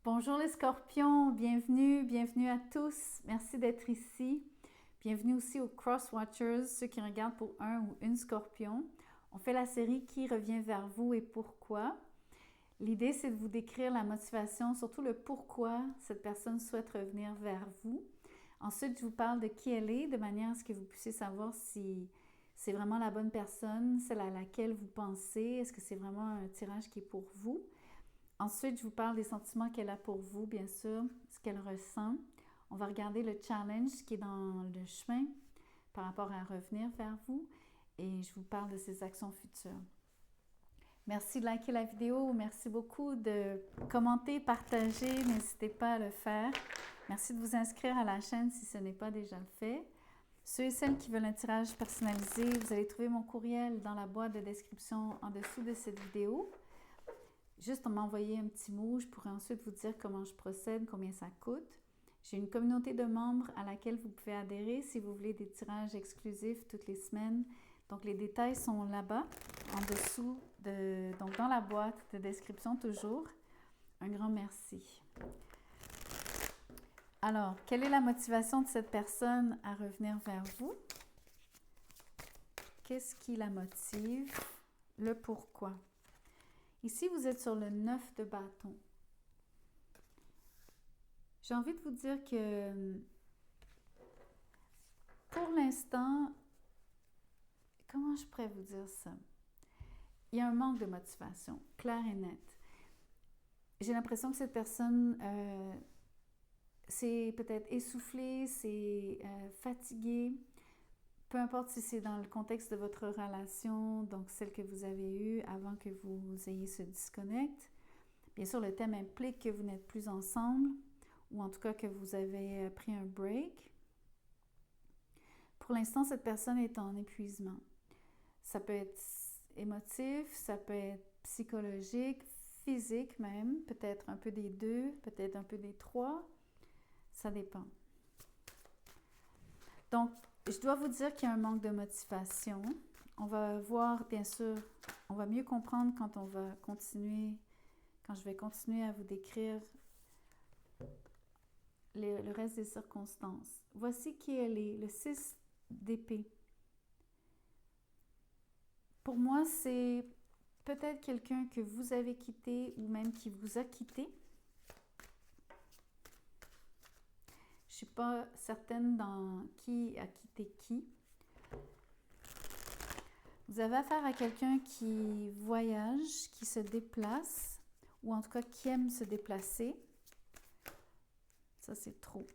Bonjour les scorpions, bienvenue à tous. Merci d'être ici. Bienvenue aussi aux Cross Watchers, ceux qui regardent pour un ou une scorpion. On fait la série Qui revient vers vous et pourquoi. L'idée, c'est de vous décrire la motivation, surtout le pourquoi cette personne souhaite revenir vers vous. Ensuite, je vous parle de qui elle est, de manière à ce que vous puissiez savoir si c'est vraiment la bonne personne, celle à laquelle vous pensez. Est-ce que c'est vraiment un tirage qui est pour vous? Ensuite, je vous parle des sentiments qu'elle a pour vous, bien sûr, ce qu'elle ressent. On va regarder le challenge qui est dans le chemin par rapport à revenir vers vous et je vous parle de ses actions futures. Merci de liker la vidéo, merci beaucoup de commenter, partager, n'hésitez pas à le faire. Merci de vous inscrire à la chaîne si ce n'est pas déjà fait. Ceux et celles qui veulent un tirage personnalisé, vous allez trouver mon courriel dans la boîte de description en dessous de cette vidéo. Juste m'envoyer un petit mot, je pourrais ensuite vous dire comment je procède, combien ça coûte. J'ai une communauté de membres à laquelle vous pouvez adhérer si vous voulez des tirages exclusifs toutes les semaines. Donc les détails sont là-bas, en dessous, donc dans la boîte de description toujours. Un grand merci. Alors, quelle est la motivation de cette personne à revenir vers vous? Qu'est-ce qui la motive? Le pourquoi? Ici, vous êtes sur le 9 de bâton. J'ai envie de vous dire que pour l'instant, comment je pourrais vous dire ça? Il y a un manque de motivation, clair et net. J'ai l'impression que cette personne c'est peut-être essoufflée, c'est fatiguée. Peu importe si c'est dans le contexte de votre relation, donc celle que vous avez eue avant que vous ayez ce disconnect. Bien sûr, le thème implique que vous n'êtes plus ensemble, ou en tout cas que vous avez pris un break. Pour l'instant, cette personne est en épuisement. Ça peut être émotif, ça peut être psychologique, physique même, peut-être un peu des deux, peut-être un peu des trois. Ça dépend. Donc, je dois vous dire qu'il y a un manque de motivation. On va voir, bien sûr, on va mieux comprendre quand on va continuer, quand je vais continuer à vous décrire le reste des circonstances. Voici qui elle est, le 6 d'épée. Pour moi, c'est peut-être quelqu'un que vous avez quitté ou même qui vous a quitté. Je ne suis pas certaine dans qui a quitté qui. Vous avez affaire à quelqu'un qui voyage, qui se déplace, ou en tout cas qui aime se déplacer. Ça, c'est trop.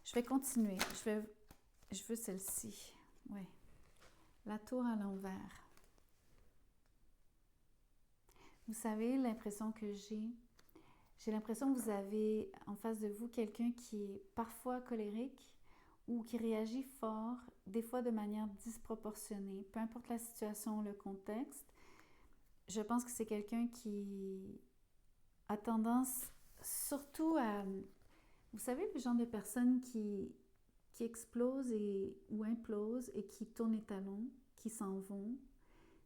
Je vais continuer. Je veux celle-ci. Oui. La tour à l'envers. Vous savez l'impression que j'ai l'impression que vous avez en face de vous quelqu'un qui est parfois colérique ou qui réagit fort, des fois de manière disproportionnée, peu importe la situation, le contexte. Je pense que c'est quelqu'un qui a tendance surtout à... Vous savez, le genre de personnes qui explosent ou implosent et qui tournent les talons, qui s'en vont,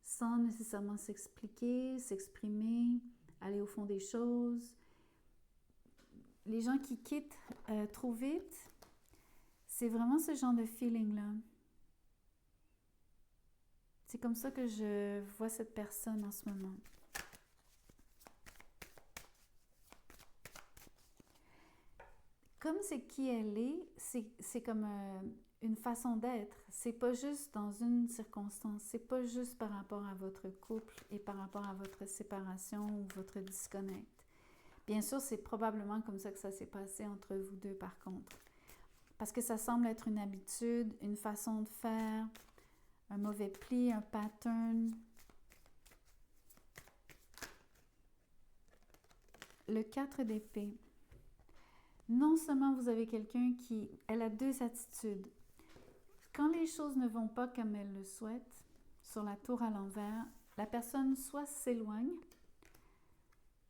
sans nécessairement s'expliquer, s'exprimer, aller au fond des choses. Les gens qui quittent trop vite, c'est vraiment ce genre de feeling-là. C'est comme ça que je vois cette personne en ce moment. Comme c'est qui elle est, c'est comme une façon d'être. C'est pas juste dans une circonstance, c'est pas juste par rapport à votre couple et par rapport à votre séparation ou votre disconnect. Bien sûr, c'est probablement comme ça que ça s'est passé entre vous deux par contre. Parce que ça semble être une habitude, une façon de faire, un mauvais pli, un pattern. Le 4 d'épée. Non seulement vous avez quelqu'un elle a deux attitudes. Quand les choses ne vont pas comme elle le souhaite, sur la tour à l'envers, la personne soit s'éloigne,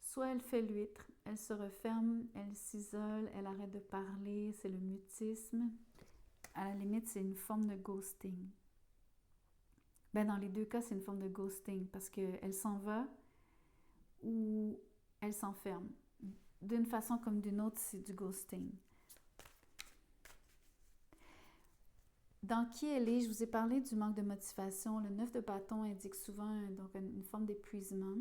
soit elle fait l'huître, elle se referme, elle s'isole, elle arrête de parler, c'est le mutisme. À la limite, c'est une forme de ghosting. Dans les deux cas, c'est une forme de ghosting parce qu'elle s'en va ou elle s'enferme. D'une façon comme d'une autre, c'est du ghosting. Dans qui elle est, je vous ai parlé du manque de motivation. Le 9 de bâton indique souvent donc une forme d'épuisement.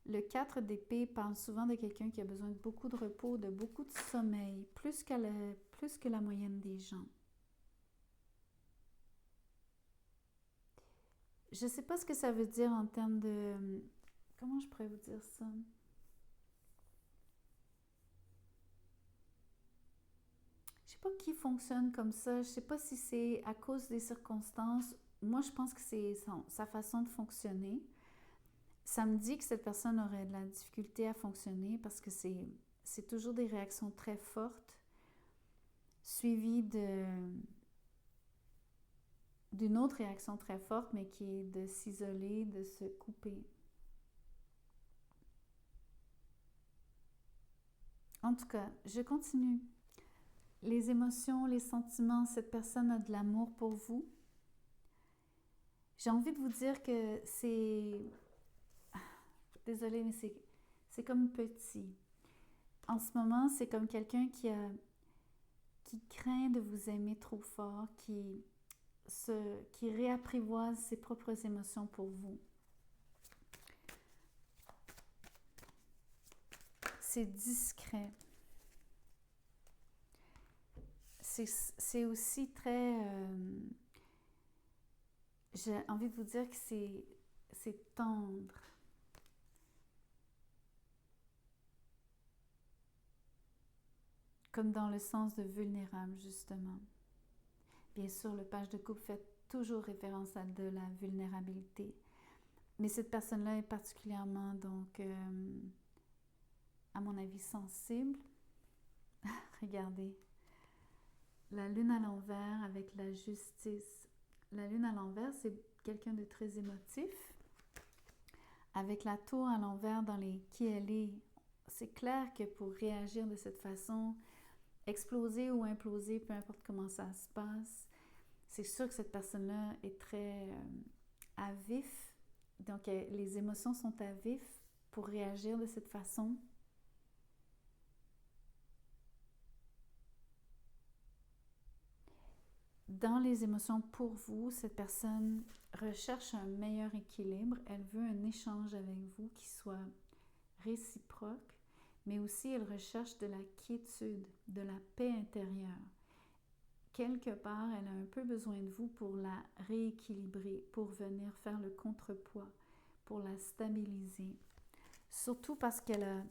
Le 4 d'épée parle souvent de quelqu'un qui a besoin de beaucoup de repos, de beaucoup de sommeil, plus que la moyenne des gens. Je ne sais pas ce que ça veut dire en termes de... Comment je pourrais vous dire ça? Je ne sais pas qui fonctionne comme ça. Je ne sais pas si c'est à cause des circonstances. Moi, je pense que c'est sa façon de fonctionner. Ça me dit que cette personne aurait de la difficulté à fonctionner parce que c'est toujours des réactions très fortes, suivies d'une autre réaction très forte, mais qui est de s'isoler, de se couper. En tout cas, je continue. Les émotions, les sentiments, cette personne a de l'amour pour vous. J'ai envie de vous dire que c'est... Désolée, mais c'est comme petit. En ce moment, c'est comme quelqu'un qui craint de vous aimer trop fort, qui réapprivoise ses propres émotions pour vous. C'est discret. C'est aussi très... j'ai envie de vous dire que c'est tendre. Comme dans le sens de vulnérable, justement. Bien sûr, le page de coupe fait toujours référence à de la vulnérabilité. Mais cette personne-là est particulièrement, donc, à mon avis, sensible. Regardez. La lune à l'envers avec la justice. La lune à l'envers, c'est quelqu'un de très émotif. Avec la tour à l'envers dans les qui elle est, c'est clair que pour réagir de cette façon, exploser ou imploser, peu importe comment ça se passe, c'est sûr que cette personne-là est très à vif. Donc, les émotions sont à vif pour réagir de cette façon. Dans les émotions pour vous, cette personne recherche un meilleur équilibre. Elle veut un échange avec vous qui soit réciproque, mais aussi elle recherche de la quiétude, de la paix intérieure. Quelque part, elle a un peu besoin de vous pour la rééquilibrer, pour venir faire le contrepoids, pour la stabiliser. Surtout parce qu'elle a,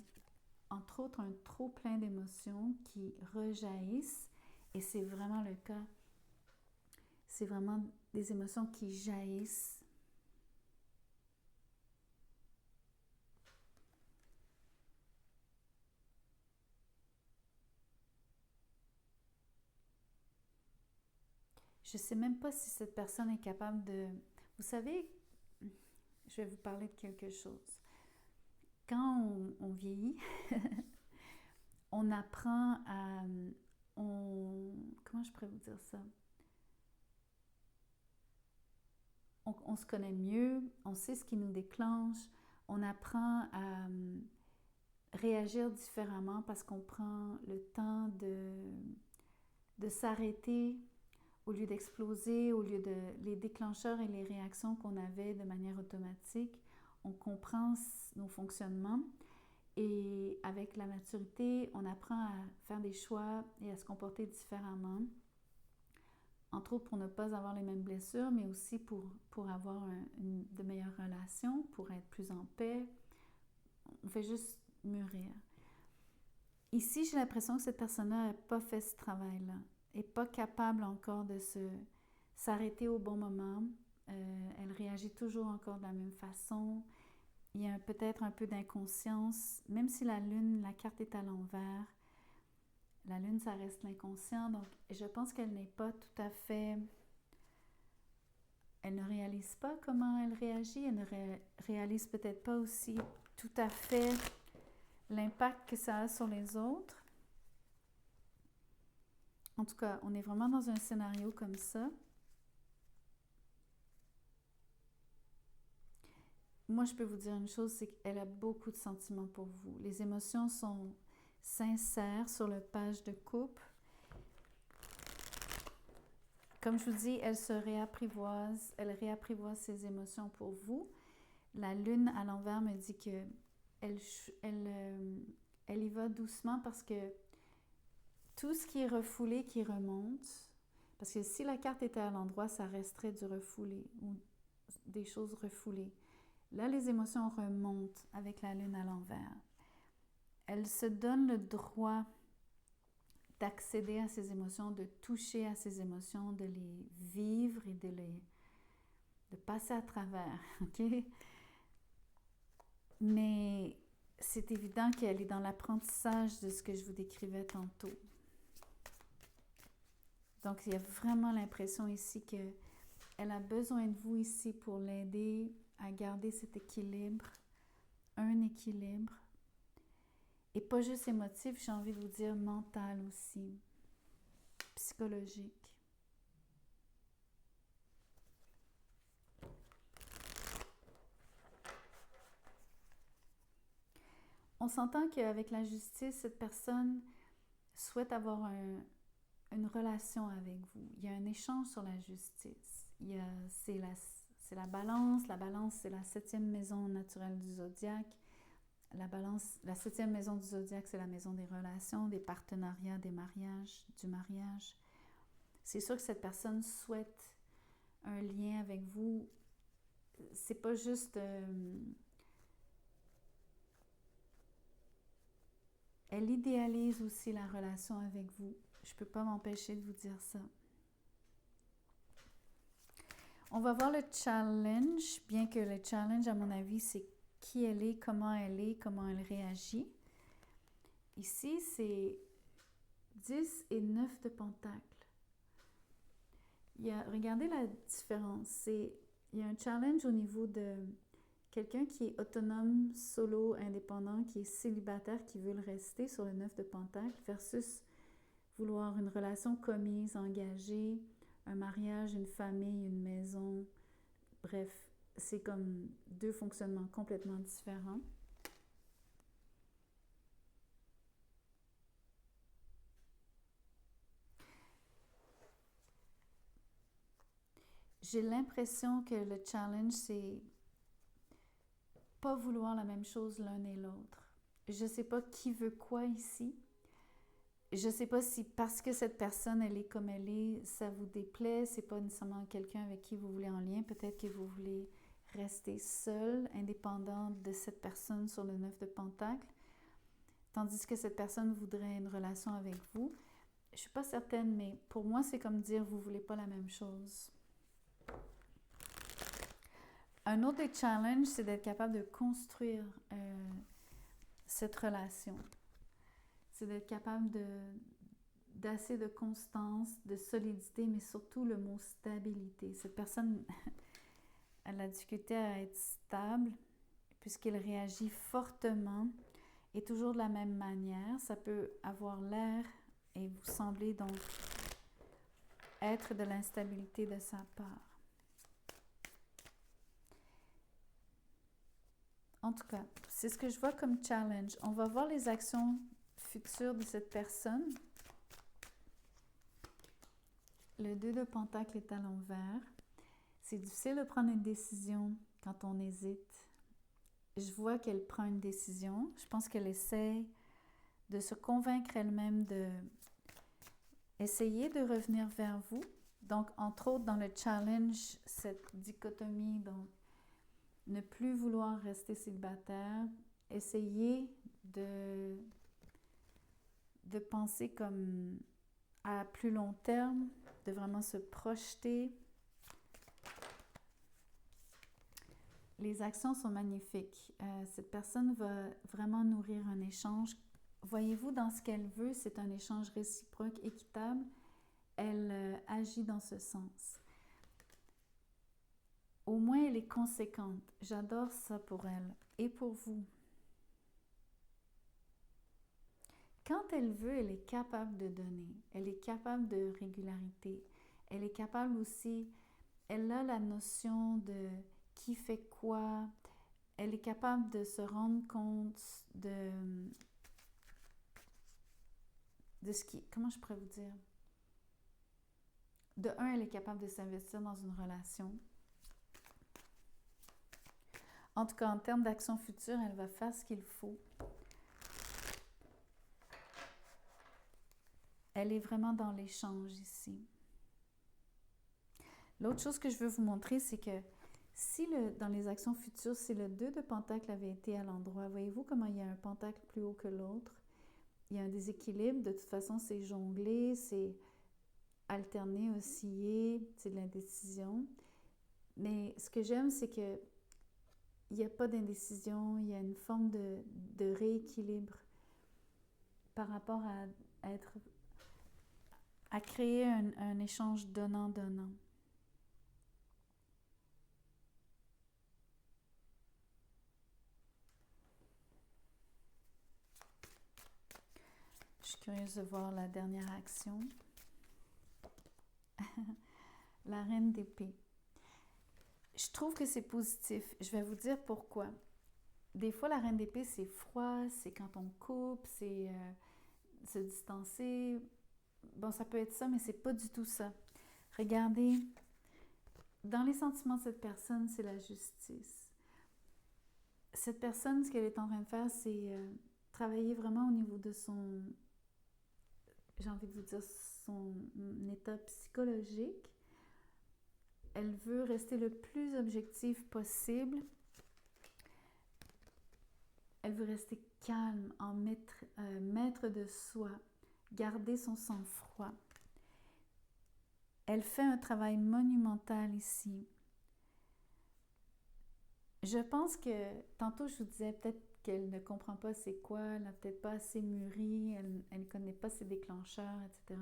entre autres, un trop plein d'émotions qui rejaillissent, et c'est vraiment le cas. C'est vraiment des émotions qui jaillissent. Je ne sais même pas si cette personne est capable de... Vous savez, je vais vous parler de quelque chose. Quand on vieillit, on apprend à... comment je pourrais vous dire ça? On se connaît mieux, on sait ce qui nous déclenche, on apprend à réagir différemment parce qu'on prend le temps de s'arrêter au lieu d'exploser, au lieu de les déclencheurs et les réactions qu'on avait de manière automatique. On comprend nos fonctionnements et avec la maturité, on apprend à faire des choix et à se comporter différemment. Entre autres pour ne pas avoir les mêmes blessures, mais aussi pour avoir de meilleures relations, pour être plus en paix. On fait juste mûrir. Ici, j'ai l'impression que cette personne-là n'a pas fait ce travail-là, n'est pas capable encore de s'arrêter au bon moment. Elle réagit toujours encore de la même façon. Il y a peut-être un peu d'inconscience, même si la lune, la carte est à l'envers. La lune, ça reste l'inconscient, donc je pense qu'elle n'est pas tout à fait... Elle ne réalise pas comment elle réagit, elle ne réalise peut-être pas aussi tout à fait l'impact que ça a sur les autres. En tout cas, on est vraiment dans un scénario comme ça. moi, je peux vous dire une chose, c'est qu'elle a beaucoup de sentiments pour vous. Les émotions sont sincères sur le page de coupe. Comme je vous dis, elle réapprivoise ses émotions pour vous. La lune à l'envers me dit que elle y va doucement parce que tout ce qui est refoulé, qui remonte, parce que si la carte était à l'endroit, ça resterait du refoulé ou des choses refoulées. Là, les émotions remontent avec la lune à l'envers. Elle se donne le droit d'accéder à ses émotions, de toucher à ses émotions, de les vivre et de passer à travers, ok? Mais c'est évident qu'elle est dans l'apprentissage de ce que je vous décrivais tantôt. Donc, il y a vraiment l'impression ici qu'elle a besoin de vous ici pour l'aider à garder cet équilibre, un équilibre. Et pas juste émotif, j'ai envie de vous dire mental aussi, psychologique. On s'entend qu'avec la justice, cette personne souhaite avoir une relation avec vous. Il y a un échange sur la justice. C'est la balance. La balance, c'est la 7e maison naturelle du zodiaque. La 7e maison du zodiaque, c'est la maison des relations, des partenariats, des mariages, du mariage. C'est sûr que cette personne souhaite un lien avec vous. C'est pas juste... elle idéalise aussi la relation avec vous. Je peux pas m'empêcher de vous dire ça. On va voir le challenge, bien que le challenge, à mon avis, c'est qui elle est, comment elle réagit. Ici, c'est 10 et 9 de pentacle. Regardez la différence. Il y a un challenge au niveau de quelqu'un qui est autonome, solo, indépendant, qui est célibataire, qui veut le rester sur le 9 de pentacle, versus vouloir une relation commise, engagée, un mariage, une famille, une maison. Bref, c'est comme deux fonctionnements complètement différents. J'ai l'impression que le challenge, c'est pas vouloir la même chose l'un et l'autre. Je sais pas qui veut quoi ici. Je sais pas si parce que cette personne, elle est comme elle est, ça vous déplaît. C'est pas nécessairement quelqu'un avec qui vous voulez en lien. Peut-être que vous voulez rester seul, indépendant de cette personne sur le 9 de pentacle. Tandis que cette personne voudrait une relation avec vous. Je suis pas certaine, mais pour moi, c'est comme dire vous voulez pas la même chose. Un autre des challenges, c'est d'être capable de construire cette relation. C'est d'être capable d'assez de constance, de solidité, mais surtout le mot stabilité. Cette personne, elle a difficulté à être stable puisqu'elle réagit fortement et toujours de la même manière. Ça peut avoir l'air et vous sembler donc être de l'instabilité de sa part. En tout cas, c'est ce que je vois comme challenge. On va voir les actions futures de cette personne. Le 2 de pentacle est à l'envers. C'est difficile de prendre une décision quand on hésite. Je vois qu'elle prend une décision. Je pense qu'elle essaie de se convaincre elle-même de essayer de revenir vers vous. Donc, entre autres, dans le challenge, cette dichotomie, donc, ne plus vouloir rester célibataire, essayer de penser comme à plus long terme, de vraiment se projeter. Les actions sont magnifiques. Cette personne va vraiment nourrir un échange. Voyez-vous, dans ce qu'elle veut, c'est un échange réciproque, équitable. Elle agit dans ce sens. Au moins, elle est conséquente. J'adore ça pour elle et pour vous. Quand elle veut, elle est capable de donner. Elle est capable de régularité. Elle est capable aussi, elle a la notion de qui fait quoi. elle est capable de se rendre compte de ce qui... Comment je pourrais vous dire? De un, elle est capable de s'investir dans une relation. En tout cas, en termes d'action future, elle va faire ce qu'il faut. Elle est vraiment dans l'échange ici. L'autre chose que je veux vous montrer, c'est que si dans les actions futures, si le 2 de Pentacle avait été à l'endroit, voyez-vous comment il y a un Pentacle plus haut que l'autre? Il y a un déséquilibre. De toute façon, c'est jongler, c'est alterner, osciller, c'est de l'indécision. Mais ce que j'aime, c'est que il n'y a pas d'indécision, il y a une forme de rééquilibre par rapport à créer un échange donnant-donnant. Je suis curieuse de voir la dernière action. La reine d'épée. Je trouve que c'est positif. Je vais vous dire pourquoi. Des fois, la reine d'épée, c'est froid, c'est quand on coupe, c'est se distancer. Bon, ça peut être ça, mais c'est pas du tout ça. Regardez, dans les sentiments de cette personne, c'est la justice. Cette personne, ce qu'elle est en train de faire, c'est travailler vraiment au niveau de son, j'ai envie de vous dire, son état psychologique. Elle veut rester le plus objective possible. Elle veut rester calme, maître de soi, garder son sang-froid. Elle fait un travail monumental ici. Je pense que, tantôt je vous disais peut-être qu'elle ne comprend pas c'est quoi, elle n'a peut-être pas assez mûri, elle ne connaît pas ses déclencheurs, etc.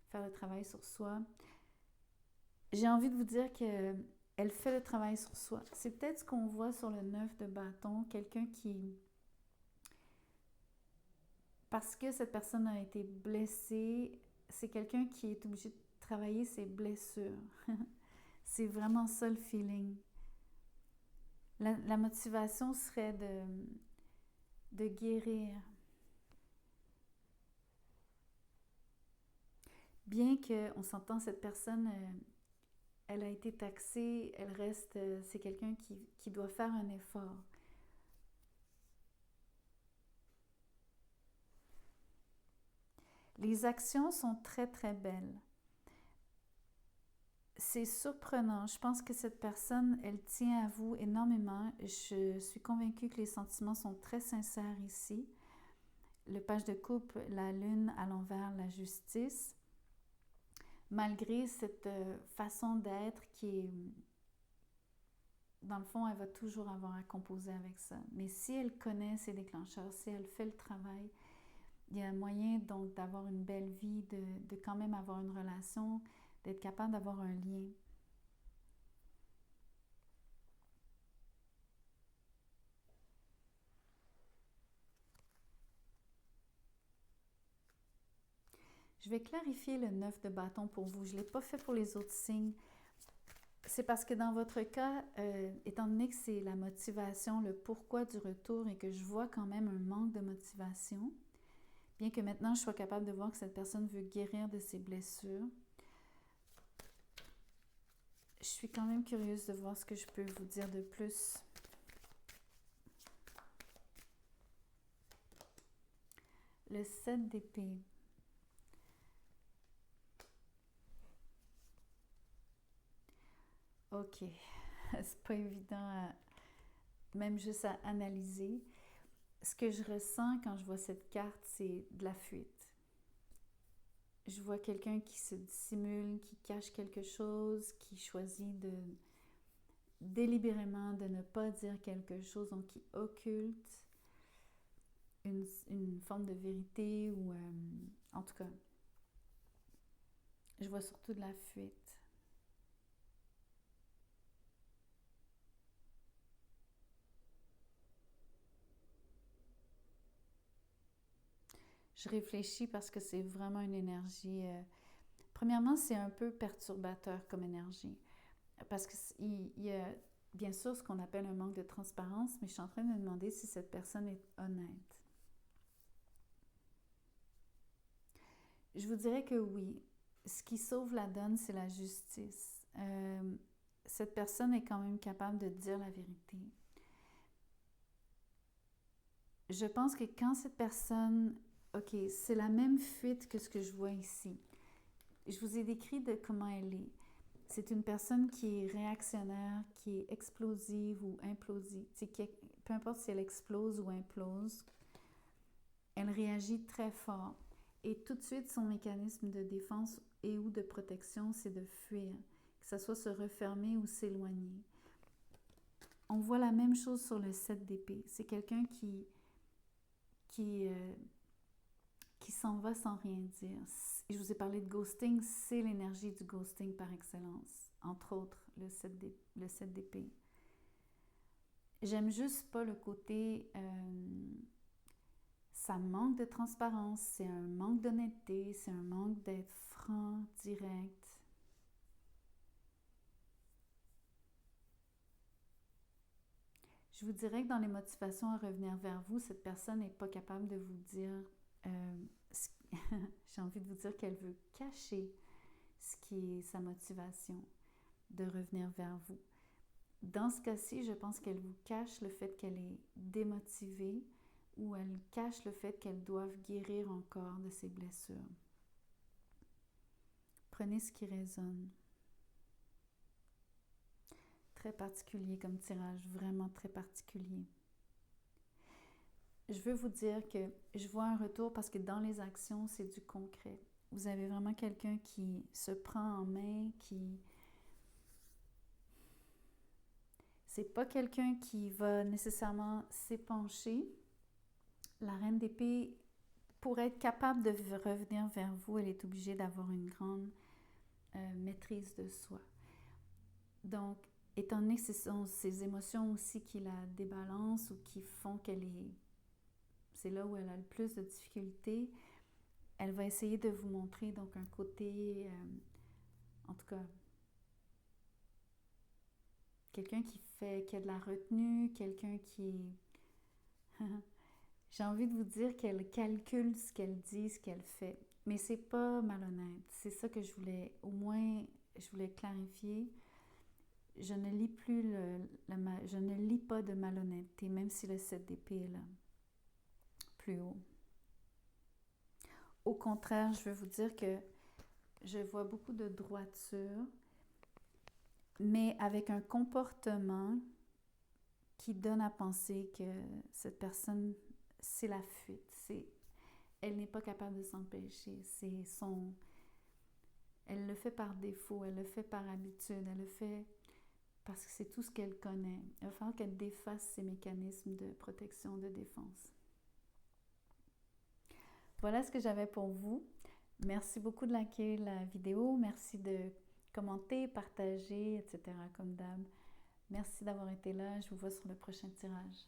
Faire le travail sur soi. J'ai envie de vous dire qu'elle fait le travail sur soi. C'est peut-être ce qu'on voit sur le 9 de bâton, quelqu'un qui... Parce que cette personne a été blessée, c'est quelqu'un qui est obligé de travailler ses blessures. C'est vraiment ça le feeling. La motivation serait de guérir. Bien qu'on s'entend, cette personne, elle a été taxée, elle reste, c'est quelqu'un qui doit faire un effort. Les actions sont très, très belles. C'est surprenant. Je pense que cette personne, elle tient à vous énormément. Je suis convaincue que les sentiments sont très sincères ici. Le page de coupe, la lune à l'envers, la justice. Malgré cette façon d'être qui est... Dans le fond, elle va toujours avoir à composer avec ça. Mais si elle connaît ses déclencheurs, si elle fait le travail, il y a moyen donc d'avoir une belle vie, de quand même avoir une relation, d'être capable d'avoir un lien. Je vais clarifier le 9 de bâton pour vous. Je ne l'ai pas fait pour les autres signes. C'est parce que dans votre cas, étant donné que c'est la motivation, le pourquoi du retour et que je vois quand même un manque de motivation, bien que maintenant je sois capable de voir que cette personne veut guérir de ses blessures, je suis quand même curieuse de voir ce que je peux vous dire de plus. Le 7 d'épée. Ok, c'est pas évident, même juste à analyser. Ce que je ressens quand je vois cette carte, c'est de la fuite. Je vois quelqu'un qui se dissimule, qui cache quelque chose, qui choisit délibérément de ne pas dire quelque chose, donc qui occulte une forme de vérité ou en tout cas, je vois surtout de la fuite. Je réfléchis parce que c'est vraiment une énergie. Premièrement, c'est un peu perturbateur comme énergie. Parce qu'il y a bien sûr ce qu'on appelle un manque de transparence, mais je suis en train de me demander si cette personne est honnête. Je vous dirais que oui. Ce qui sauve la donne, c'est la justice. Cette personne est quand même capable de dire la vérité. Je pense que quand cette personne... OK, c'est la même fuite que ce que je vois ici. Je vous ai décrit de comment elle est. C'est une personne qui est réactionnaire, qui est explosive ou implosive. Peu importe si elle explose ou implose, elle réagit très fort. Et tout de suite, son mécanisme de défense et ou de protection, c'est de fuir, que ce soit se refermer ou s'éloigner. On voit la même chose sur le 7 d'épée. C'est quelqu'un qui s'en va sans rien dire. Je vous ai parlé de ghosting, c'est l'énergie du ghosting par excellence. Entre autres, le 7 d'épée. J'aime juste pas le côté... ça manque de transparence, c'est un manque d'honnêteté, c'est un manque d'être franc, direct. Je vous dirais que dans les motivations à revenir vers vous, cette personne n'est pas capable de vous dire... j'ai envie de vous dire qu'elle veut cacher ce qui est sa motivation de revenir vers vous. Dans ce cas-ci, je pense qu'elle vous cache le fait qu'elle est démotivée ou elle cache le fait qu'elle doive guérir encore de ses blessures. Prenez ce qui résonne. Très particulier comme tirage, vraiment très particulier. Je veux vous dire que je vois un retour parce que dans les actions, c'est du concret. Vous avez vraiment quelqu'un qui se prend en main, qui... C'est pas quelqu'un qui va nécessairement s'épancher. La reine d'épée, pour être capable de revenir vers vous, elle est obligée d'avoir une grande maîtrise de soi. Donc, étant donné que ce sont ses émotions aussi qui la débalancent ou qui font qu'elle est... C'est là où elle a le plus de difficultés. Elle va essayer de vous montrer donc un côté, en tout cas, quelqu'un qui a de la retenue, quelqu'un qui... J'ai envie de vous dire qu'elle calcule ce qu'elle dit, ce qu'elle fait. Mais c'est pas malhonnête. C'est ça que je voulais, au moins, je voulais clarifier. Je ne lis plus je ne lis pas de malhonnêteté, même si le 7 d'épée est là, plus haut. Au contraire, je veux vous dire que je vois beaucoup de droiture, mais avec un comportement qui donne à penser que cette personne, c'est la fuite. Elle n'est pas capable de s'empêcher. Elle le fait par défaut, elle le fait par habitude, elle le fait parce que c'est tout ce qu'elle connaît. Il va falloir qu'elle défasse ses mécanismes de protection, de défense. Voilà ce que j'avais pour vous. Merci beaucoup de liker la vidéo. Merci de commenter, partager, etc. comme d'hab. Merci d'avoir été là. Je vous vois sur le prochain tirage.